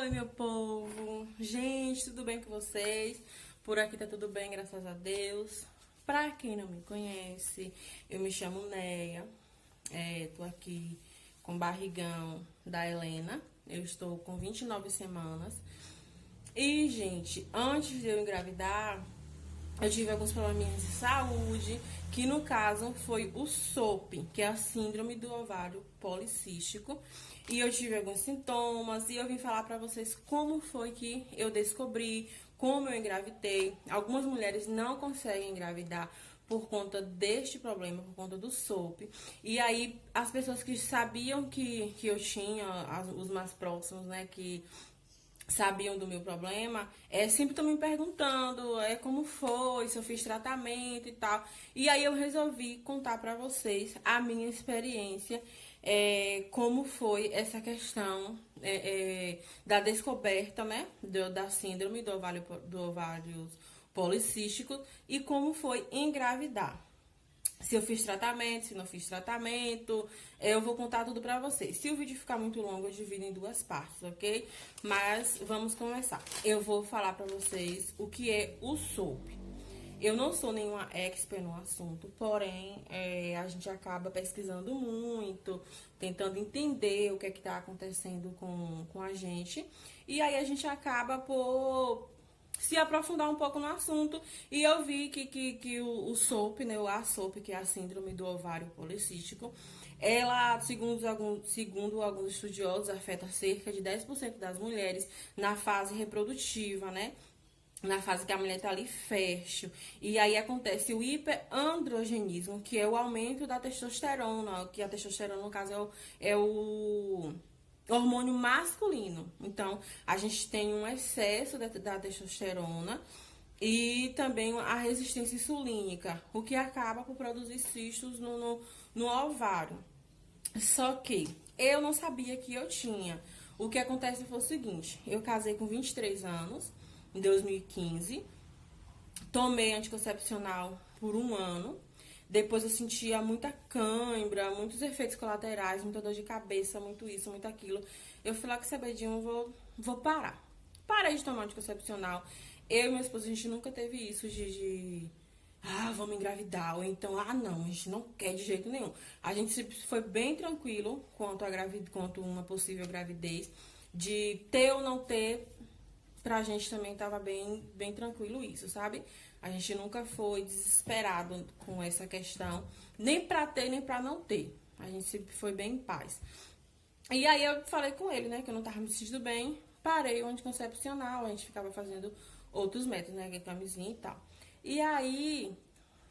Oi, meu povo! Gente, tudo bem com vocês? Por aqui tá tudo bem, graças a Deus. Pra quem não me conhece, eu me chamo Neia. Tô aqui com o barrigão da Helena. Eu estou com 29 semanas. E, gente, antes de eu engravidar, eu tive alguns probleminhas de saúde, que no caso foi o SOP, que é a síndrome do ovário policístico. E eu tive alguns sintomas e eu vim falar pra vocês como foi que eu descobri, como eu engravidei. Algumas mulheres não conseguem engravidar por conta deste problema, por conta do SOP. E aí, as pessoas que sabiam que eu tinha, os mais próximos, né, que sabiam do meu problema, sempre estão me perguntando como foi, se eu fiz tratamento e tal. E aí eu resolvi contar pra vocês a minha experiência, como foi essa questão da descoberta, né, da síndrome do ovário policístico e como foi engravidar. Se eu fiz tratamento, se não fiz tratamento, eu vou contar tudo pra vocês. Se o vídeo ficar muito longo, eu divido em duas partes, ok? Mas vamos começar. Eu vou falar pra vocês o que é o SOP. Eu não sou nenhuma expert no assunto, porém, a gente acaba pesquisando muito, tentando entender o que é que tá acontecendo com a gente. E aí a gente acaba por se aprofundar um pouco no assunto, e eu vi que o SOP, né, a SOP, que é a síndrome do ovário policístico, ela, segundo alguns estudiosos, afeta cerca de 10% das mulheres na fase reprodutiva, né? Na fase que a mulher tá ali fértil. E aí acontece o hiperandrogenismo, que é o aumento da testosterona, que a testosterona, no caso, é o hormônio masculino. Então, a gente tem um excesso da testosterona e também a resistência insulínica, o que acaba por produzir cistos no ovário. Só que eu não sabia que eu tinha. O que acontece foi o seguinte: eu casei com 23 anos, em 2015, tomei anticoncepcional por um ano. Depois eu sentia muita cãibra, muitos efeitos colaterais, muita dor de cabeça, muito isso, muito aquilo. Eu fui lá com sabedinho, vou parar. Parei de tomar anticoncepcional. Eu e meu esposo, a gente nunca teve isso vamos engravidar, ou então, não, a gente não quer de jeito nenhum. A gente sempre foi bem tranquilo quanto uma possível gravidez, de ter ou não ter. Pra gente também tava bem tranquilo isso, sabe? A gente nunca foi desesperado com essa questão, nem pra ter, nem pra não ter. A gente sempre foi bem em paz. E aí eu falei com ele, né, que eu não tava me sentindo bem, parei o anticoncepcional, a gente ficava fazendo outros métodos, né, que é camisinha e tal. E aí,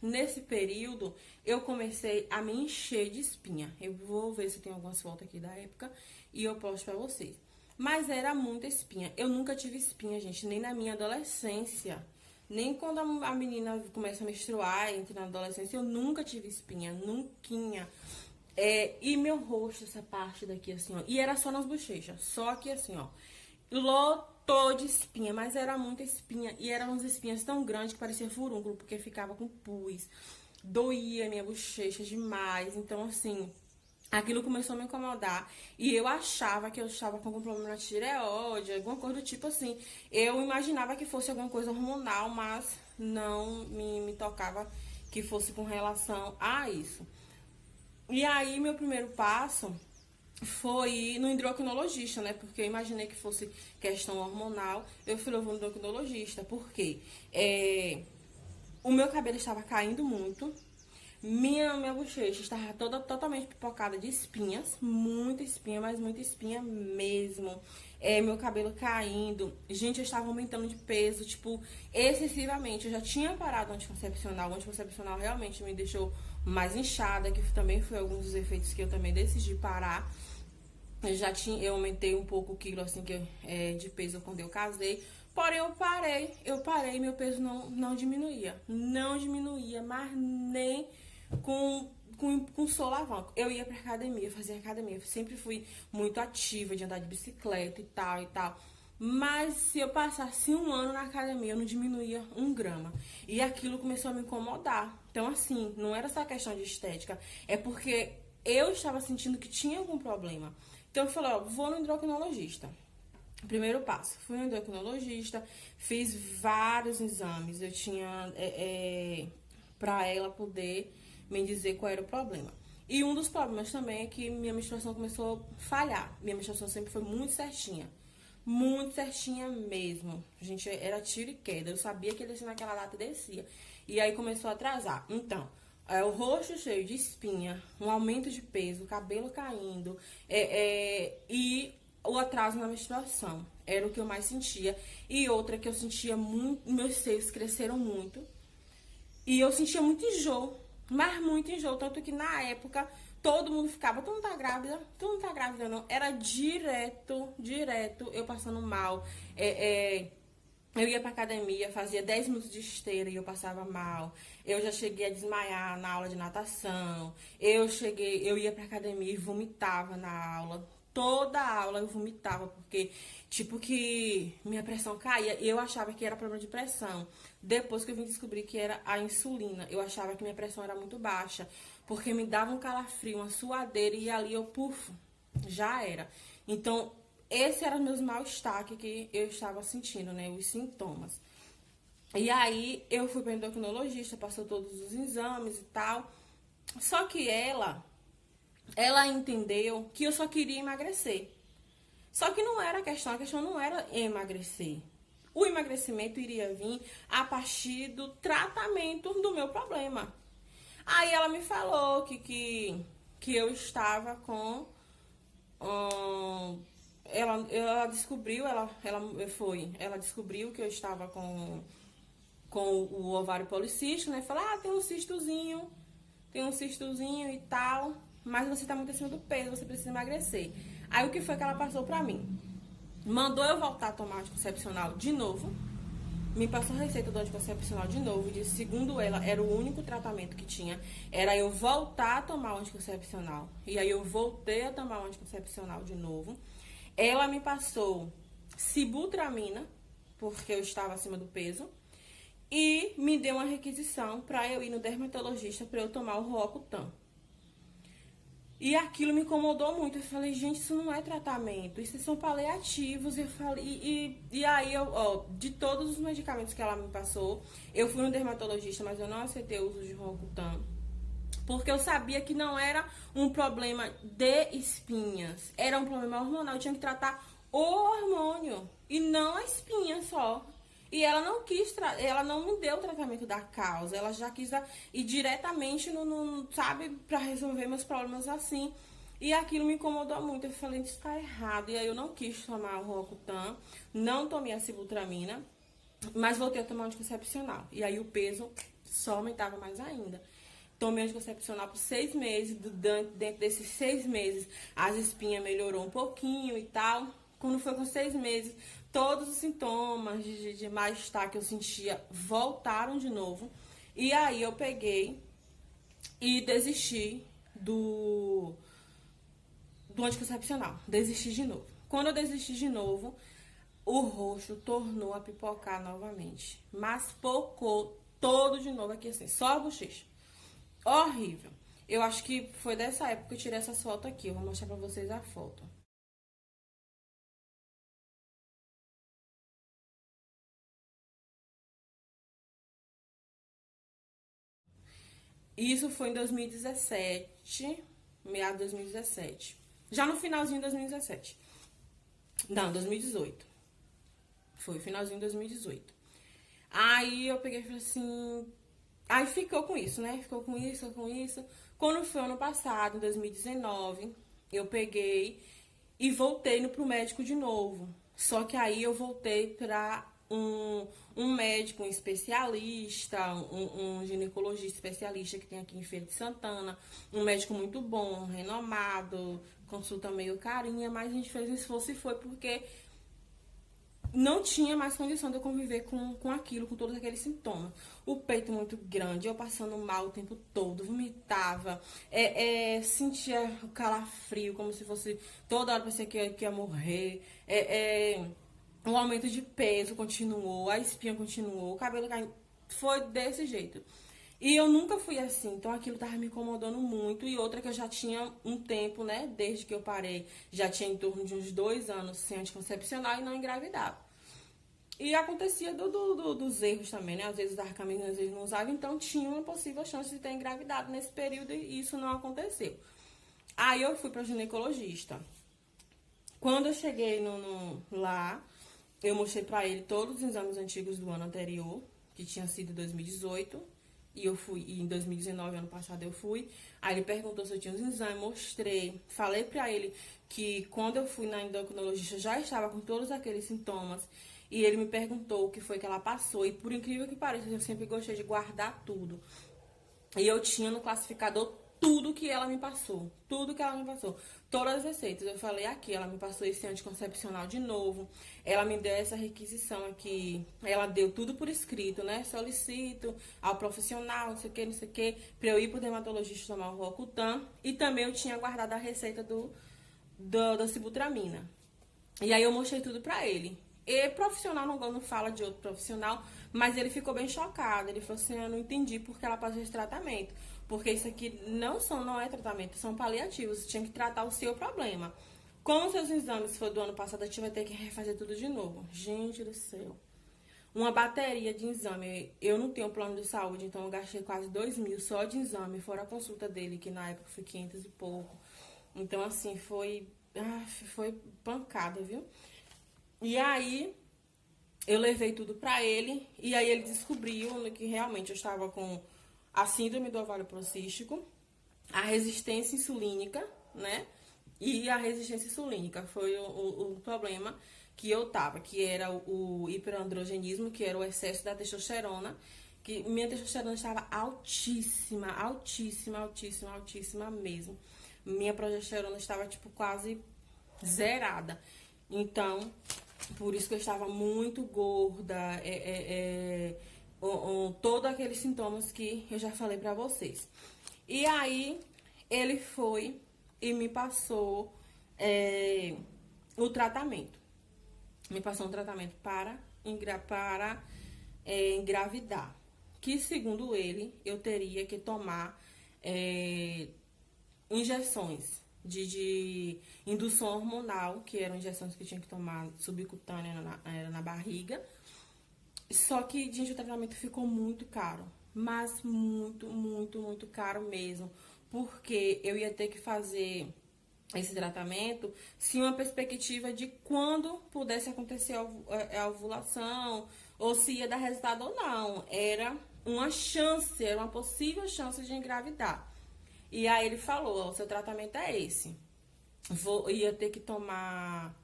nesse período, eu comecei a me encher de espinha. Eu vou ver se tem algumas fotos aqui da época e eu posto pra vocês. Mas era muita espinha. Eu nunca tive espinha, gente, nem na minha adolescência. Nem quando a menina começa a menstruar, entra na adolescência, eu nunca tive espinha, nunca. E meu rosto, essa parte daqui, assim, ó. E era só nas bochechas, só que assim, ó. Lotou de espinha, mas era muita espinha. E eram umas espinhas tão grandes que parecia furúnculo, porque ficava com pus. Doía minha bochecha demais. Então, assim, aquilo começou a me incomodar. E eu achava que eu estava com algum problema na tireoide, alguma coisa do tipo assim. Eu imaginava que fosse alguma coisa hormonal, mas não me tocava que fosse com relação a isso. E aí, meu primeiro passo foi ir no endocrinologista, né? Porque eu imaginei que fosse questão hormonal. Eu fui no endocrinologista, porque o meu cabelo estava caindo muito. Minha bochecha estava toda totalmente pipocada de espinhas, muita espinha, mas muita espinha mesmo. Meu cabelo caindo. Gente, eu estava aumentando de peso, tipo, excessivamente. Eu já tinha parado o anticoncepcional. O anticoncepcional realmente me deixou mais inchada, que também foi alguns dos efeitos que eu também decidi parar. Eu aumentei um pouco o quilo, assim, de peso quando eu casei. Porém, eu parei, meu peso não diminuía. Não diminuía, mas nem com solavanco. Eu ia pra academia, fazia academia. Eu sempre fui muito ativa de andar de bicicleta e tal e tal. Mas se eu passasse um ano na academia, eu não diminuía 1 grama. E aquilo começou a me incomodar. Então, assim, não era só questão de estética. É porque eu estava sentindo que tinha algum problema. Então, eu falei, vou no endocrinologista. Primeiro passo, fui no endocrinologista, fiz vários exames. Eu tinha para ela poder me dizer qual era o problema. E um dos problemas também é que minha menstruação começou a falhar. Minha menstruação sempre foi muito certinha mesmo. Gente, era tiro e queda. Eu sabia que ele descia naquela data e descia. E aí começou a atrasar. Então, o rosto cheio de espinha, um aumento de peso, o cabelo caindo, e o atraso na menstruação. Era o que eu mais sentia. E outra que eu sentia muito, meus seios cresceram muito. E eu sentia muito enjoo, mas muito enjoo. Tanto que na época todo mundo ficava, tu não tá grávida? Tu não tá grávida não? Era direto eu passando mal. Eu ia pra academia, fazia 10 minutos de esteira e eu passava mal. Eu já cheguei a desmaiar na aula de natação. Eu ia pra academia e vomitava na aula. Toda a aula eu vomitava, porque, tipo, que minha pressão caía. E eu achava que era problema de pressão. Depois que eu vim descobrir que era a insulina, eu achava que minha pressão era muito baixa. Porque me dava um calafrio, uma suadeira, e ali eu, puf, já era. Então, esse era o meu mal-estar que eu estava sentindo, né? Os sintomas. E aí, eu fui para endocrinologista, passou todos os exames e tal. Só que ela entendeu que eu só queria emagrecer. Só que não era a questão não era emagrecer. O emagrecimento iria vir a partir do tratamento do meu problema. Aí ela me falou que eu estava com... ela descobriu, ela descobriu que eu estava com o ovário policístico, né? Falou, tem um cistozinho e tal, mas você tá muito acima do peso, você precisa emagrecer. Aí o que foi que ela passou pra mim? Mandou eu voltar a tomar anticoncepcional de novo, me passou a receita do anticoncepcional de novo, disse, segundo ela, era o único tratamento que tinha, era eu voltar a tomar o anticoncepcional. E aí eu voltei a tomar o anticoncepcional de novo. Ela me passou sibutramina, porque eu estava acima do peso, e me deu uma requisição para eu ir no dermatologista para eu tomar o Roacutan. E aquilo me incomodou muito. Eu falei, gente, isso não é tratamento, isso são paliativos. Eu falei, e aí, de todos os medicamentos que ela me passou, eu fui no dermatologista, mas eu não aceitei o uso de Roacutan. Porque eu sabia que não era um problema de espinhas, era um problema hormonal. Eu tinha que tratar o hormônio e não a espinha só. E ela não quis, ela não me deu o tratamento da causa, ela já quis ir diretamente sabe, pra resolver meus problemas assim. E aquilo me incomodou muito, eu falei, isso tá errado. E aí eu não quis tomar o Roacutan, não tomei a sibutramina, mas voltei a tomar o anticoncepcional. E aí o peso só aumentava mais ainda. Tomei anticoncepcional por 6 meses, dentro desses 6 meses as espinhas melhorou um pouquinho e tal. Quando foi com 6 meses, todos os sintomas de mal-estar que eu sentia voltaram de novo. E aí eu peguei e desisti do anticoncepcional. Desisti de novo. Quando eu desisti de novo, o rosto tornou a pipocar novamente. Mas pocou todo de novo aqui assim, só a bochecha. Horrível. Eu acho que foi dessa época que eu tirei essas fotos aqui. Eu vou mostrar pra vocês a foto. Isso foi em 2017, meado de 2017. Já no finalzinho de 2017. Não, 2018. Foi o finalzinho de 2018. Aí eu peguei e falei assim... Aí ficou com isso, né? Ficou com isso, com isso. Quando foi ano passado, em 2019, eu peguei e voltei pro médico de novo. Só que aí eu voltei pra um médico, um especialista, um ginecologista especialista que tem aqui em Feira de Santana. Um médico muito bom, renomado, consulta meio carinha, mas a gente fez um esforço e foi porque não tinha mais condição de eu conviver com aquilo, com todos aqueles sintomas. O peito muito grande, eu passando mal o tempo todo, vomitava, sentia o calafrio, como se fosse toda hora parecia que ia morrer. O aumento de peso continuou, a espinha continuou, o cabelo caindo. Foi desse jeito. E eu nunca fui assim, então aquilo tava me incomodando muito. E outra que eu já tinha um tempo, né, desde que eu parei, já tinha em torno de uns 2 anos sem anticoncepcional e não engravidava. E acontecia dos erros também, né? Às vezes usava camisa, às vezes não usava, então tinha uma possível chance de ter engravidado nesse período e isso não aconteceu. Aí eu fui para o ginecologista. Quando eu cheguei lá, eu mostrei pra ele todos os exames antigos do ano anterior, que tinha sido 2018, e eu fui, e em 2019, ano passado, eu fui. Aí ele perguntou se eu tinha os exames, mostrei, falei pra ele que quando eu fui na endocrinologista já estava com todos aqueles sintomas, e ele me perguntou o que foi que ela passou, e por incrível que pareça, eu sempre gostei de guardar tudo. E eu tinha no classificador tudo que ela me passou. Tudo que ela me passou. Todas as receitas. Eu falei aqui, ela me passou esse anticoncepcional de novo. Ela me deu essa requisição aqui. Ela deu tudo por escrito, né? Solicito ao profissional, não sei o que, não sei o que, pra eu ir pro dermatologista tomar o Roacutan. E também eu tinha guardado a receita da Sibutramina. E aí eu mostrei tudo pra ele. E profissional não fala de outro profissional, mas ele ficou bem chocado. Ele falou assim, eu não entendi porque ela passou esse tratamento. Porque isso aqui não é tratamento, são paliativos. Você tinha que tratar o seu problema. Como os seus exames foram do ano passado, a gente vai ter que refazer tudo de novo. Gente do céu. Uma bateria de exame. Eu não tenho plano de saúde, então eu gastei quase 2.000 só de exame, fora a consulta dele, que na época foi 500 e pouco. Então, assim, foi pancada, viu? E aí, eu levei tudo pra ele, e aí ele descobriu que realmente eu estava com a síndrome do ovário policístico, a resistência insulínica, né? E a resistência insulínica foi o problema que eu tava, que era o hiperandrogenismo, que era o excesso da testosterona, que minha testosterona estava altíssima, altíssima, altíssima, altíssima mesmo. Minha progesterona estava, tipo, quase zerada. Então, por isso que eu estava muito gorda, todos aqueles sintomas que eu já falei pra vocês. E aí, ele foi e me passou o tratamento. Me passou um tratamento para engravidar. Que, segundo ele, eu teria que tomar injeções de indução hormonal, que eram injeções que eu tinha que tomar subcutânea na barriga. Só que, gente, o tratamento ficou muito caro. Mas muito, muito, muito caro mesmo. Porque eu ia ter que fazer esse tratamento sem uma perspectiva de quando pudesse acontecer a ovulação, ou se ia dar resultado ou não. Era uma chance, era uma possível chance de engravidar. E aí ele falou, ó, o seu tratamento é esse. Ia ter que tomar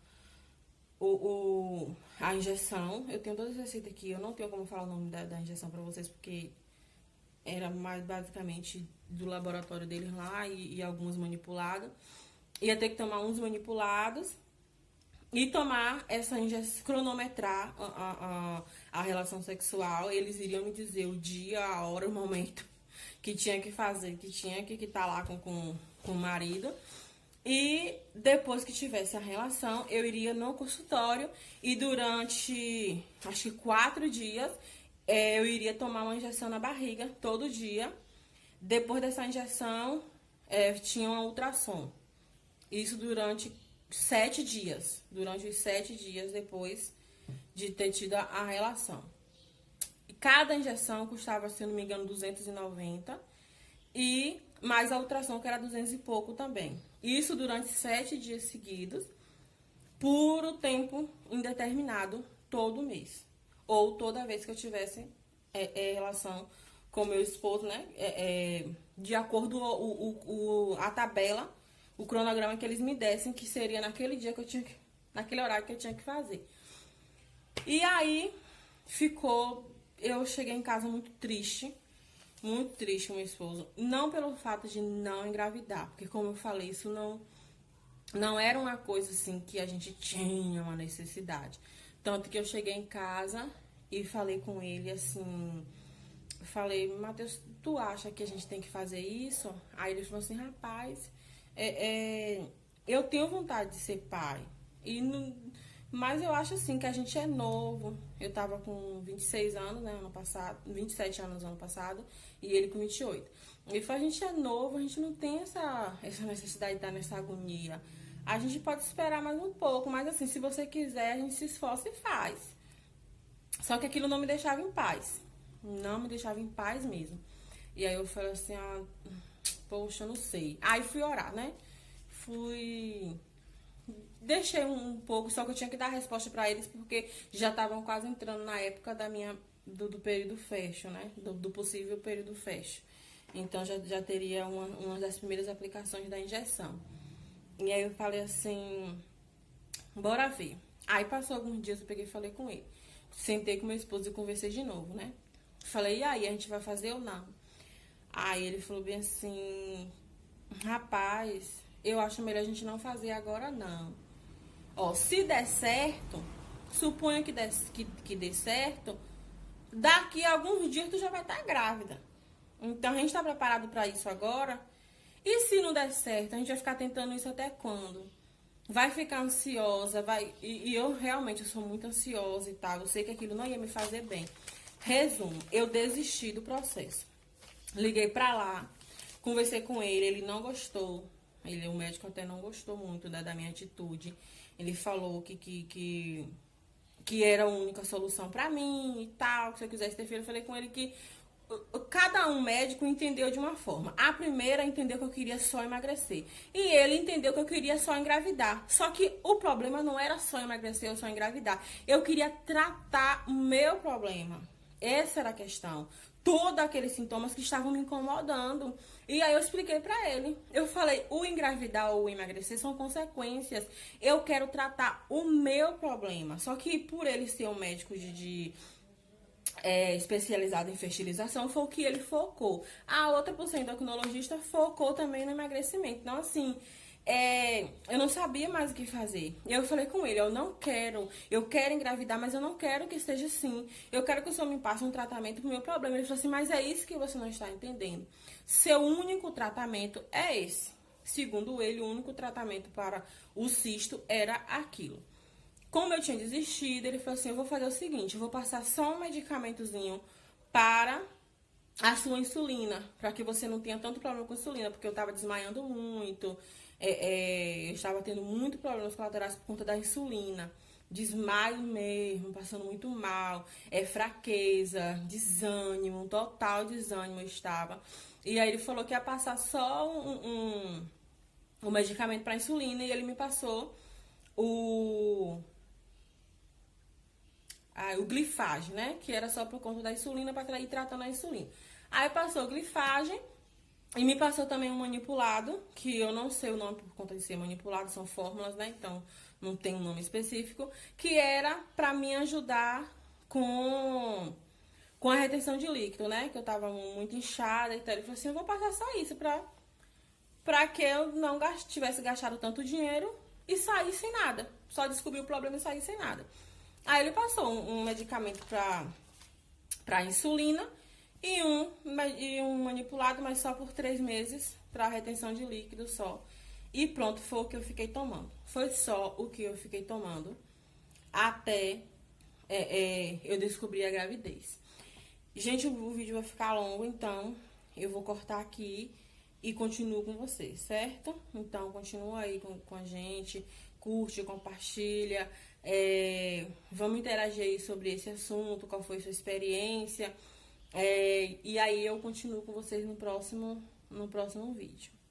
a injeção. Eu tenho todas as receitas aqui, eu não tenho como falar o nome da injeção pra vocês, porque era mais basicamente do laboratório deles lá e algumas manipuladas. Ia ter que tomar uns manipulados e tomar essa injeção, cronometrar a relação sexual. Eles iriam me dizer o dia, a hora, o momento que tinha que fazer, que tinha que estar lá com o marido. E depois que tivesse a relação, eu iria no consultório e durante, acho que 4 dias, eu iria tomar uma injeção na barriga todo dia. Depois dessa injeção, tinha uma ultrassom. Isso durante 7 dias. Durante os 7 dias depois de ter tido a relação. E cada injeção custava, se eu não me engano, 290. E mais a ultrassom, que era 200 e pouco também. Isso durante 7 dias seguidos, por o tempo indeterminado, todo mês. Ou toda vez que eu tivesse relação com meu esposo, né? De acordo a tabela, o cronograma que eles me dessem, que seria naquele dia que eu tinha que, naquele horário que eu tinha que fazer. E aí eu cheguei em casa muito triste com meu esposo. Não pelo fato de não engravidar, porque como eu falei, isso não era uma coisa assim que a gente tinha uma necessidade. Tanto que eu cheguei em casa e falei com ele assim, falei, Matheus, tu acha que a gente tem que fazer isso? Aí ele falou assim, rapaz, eu tenho vontade de ser pai. Mas eu acho assim que a gente é novo. Eu tava com 26 anos, né, ano passado, 27 anos ano passado, e ele com 28. E a gente é novo, a gente não tem essa necessidade de estar nessa agonia. A gente pode esperar mais um pouco, mas assim, se você quiser, a gente se esforça e faz. Só que aquilo não me deixava em paz. Não me deixava em paz mesmo. E aí eu falei assim, poxa, eu não sei. Aí fui orar, né? Deixei um pouco, só que eu tinha que dar resposta pra eles, porque já estavam quase entrando na época do período fecho, né? Do possível período fecho. Então já teria uma das primeiras aplicações da injeção. E aí eu falei assim, bora ver. Aí passou alguns dias, eu peguei e falei com ele. Sentei com meu esposo e conversei de novo, né? Falei, e aí, a gente vai fazer ou não? Aí ele falou bem assim, rapaz, eu acho melhor a gente não fazer agora não. Ó, se der certo, suponha que dê certo, daqui a alguns dias tu já vai estar grávida. Então a gente tá preparado pra isso agora. E se não der certo, a gente vai ficar tentando isso até quando? Vai ficar ansiosa, e eu realmente eu sou muito ansiosa e tal. Eu sei que aquilo não ia me fazer bem. Resumo, eu desisti do processo. Liguei pra lá, conversei com ele não gostou. O médico até não gostou muito da minha atitude. Ele falou que era a única solução pra mim e tal, que se eu quisesse ter filho. Eu falei com ele que cada um médico entendeu de uma forma. A primeira entendeu que eu queria só emagrecer. E ele entendeu que eu queria só engravidar. Só que o problema não era só emagrecer ou só engravidar. Eu queria tratar o meu problema. Essa era a questão. Todos aqueles sintomas que estavam me incomodando. E aí eu expliquei pra ele. Eu falei, o engravidar ou o emagrecer são consequências. Eu quero tratar o meu problema. Só que por ele ser um médico especializado em fertilização, foi o que ele focou. A outra, por ser endocrinologista, focou também no emagrecimento. Então, assim, eu não sabia mais o que fazer. Eu falei com ele, eu quero engravidar, mas eu não quero que esteja assim. Eu quero que o senhor me passe um tratamento pro meu problema. Ele falou assim, mas é isso que você não está entendendo. Seu único tratamento é esse. Segundo ele, o único tratamento para o cisto era aquilo. Como eu tinha desistido, ele falou assim, eu vou fazer o seguinte, eu vou passar só um medicamentozinho para a sua insulina, para que você não tenha tanto problema com a insulina, porque eu estava desmaiando muito, eu estava tendo muito problemas colaterais por conta da insulina, desmaio mesmo, passando muito mal, fraqueza, desânimo, um total desânimo eu estava. E aí ele falou que ia passar só um medicamento para insulina e ele me passou o glifage, né? Que era só por conta da insulina para ir tratando a insulina. Aí passou o glifage e me passou também um manipulado, que eu não sei o nome por conta de ser manipulado, são fórmulas, né? Então não tem um nome específico, que era para me ajudar com a retenção de líquido, né? Que eu tava muito inchada e tal. Ele falou assim, eu vou passar só isso pra que eu não tivesse gastado tanto dinheiro e sair sem nada. Só descobri o problema e sair sem nada. Aí ele passou um medicamento pra insulina e um manipulado, mas só por 3 meses, pra retenção de líquido só. E pronto, foi o que eu fiquei tomando. Foi só o que eu fiquei tomando até eu descobrir a gravidez. Gente, o vídeo vai ficar longo, então eu vou cortar aqui e continuo com vocês, certo? Então, continua aí com a gente, curte, compartilha, vamos interagir aí sobre esse assunto, qual foi a sua experiência, e aí eu continuo com vocês no próximo vídeo.